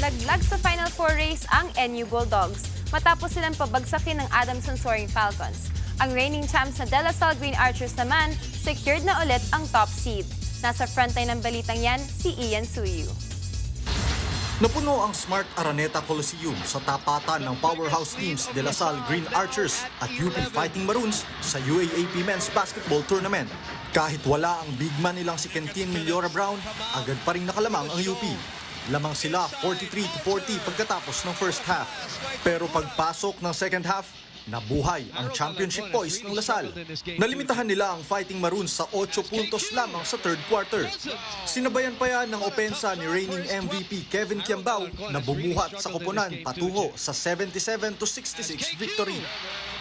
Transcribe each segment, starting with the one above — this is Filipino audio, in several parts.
nalaglag sa Final Four race ang NU Bulldogs matapos silang pabagsakin ng Adamson Soaring Falcons. Ang reigning champs na De La Salle Green Archers naman, secured na ulit ang top seed. Nasa frontline ng balitang yan, si Ian Suyu. Napuno ang Smart Araneta Coliseum sa tapatan ng powerhouse teams De La Salle Green Archers at UP Fighting Maroons sa UAAP Men's Basketball Tournament. Kahit wala ang big man nilang si Kentin Millora Brown, agad pa rin nakalamang ang UP. Lamang sila 43-40 pagkatapos ng first half. Pero pagpasok ng second half, nabuhay ang championship boys ng La Salle. Nalimitahan nila ang Fighting Maroons sa 8 puntos lamang sa third quarter. Sinabayan pa yan ng opensa ni reigning MVP Kevin Kiambao na bumuhat sa koponan patungo sa 77-66 victory.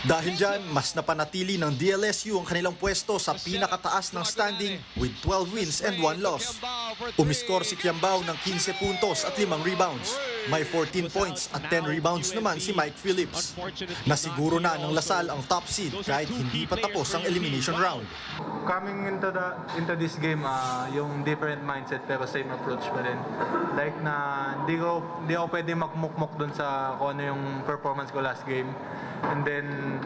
Dahil dyan, mas napanatili ng DLSU ang kanilang pwesto sa pinakataas ng standing with 12 wins and 1 loss. Umiskor si Kiambao ng 15 puntos at 5 rebounds. May 14 points at 10 rebounds naman si Mike Phillips. Nasiguro na ng La Salle ang top seed kahit hindi pa tapos ang elimination round. Coming into this game, yung different mindset pero same approach pa rin. Like na hindi ako pwede magmukmok dun sa kung ano yung performance ko last game. And then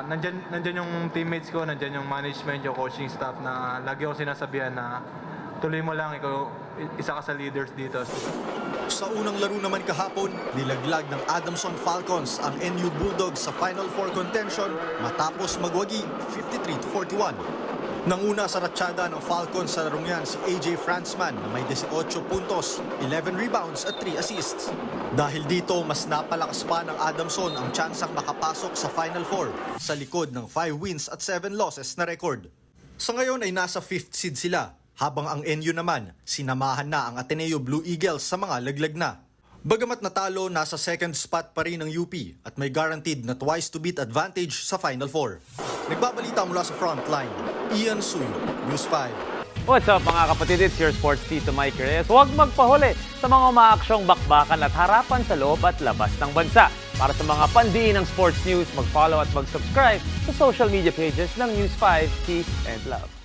nandyan yung teammates ko, nandyan yung management, yung coaching staff na lagi ako sinasabihan na tuloy mo lang, ikaw isa ka sa leaders dito. Sa unang laro naman kahapon, nilaglag ng Adamson Falcons ang NU Bulldogs sa Final Four contention matapos magwagi 53-41. Nanguna sa ratsyada ng Falcons sa larong yan si AJ Franzman na may 18 puntos, 11 rebounds at 3 assists. Dahil dito, mas napalakas pa ng Adamson ang tsansang makapasok sa Final Four sa likod ng 5 wins at 7 losses na record. Sa ngayon ay nasa 5th seed sila, habang ang NU naman, sinamahan na ang Ateneo Blue Eagles sa mga laglag na. Bagamat natalo, nasa second spot pa rin ang UP at may guaranteed na twice to beat advantage sa Final Four. Nagbabalita mula sa frontline, Ian Suyu, News 5. What's up mga kapatid, it's your sports tito Mike Reyes. Huwag magpahuli sa mga umaaksyong bakbakan at harapan sa loob at labas ng bansa. Para sa mga pandiin ng sports news, mag-follow at mag-subscribe sa social media pages ng News 5. Peace and love.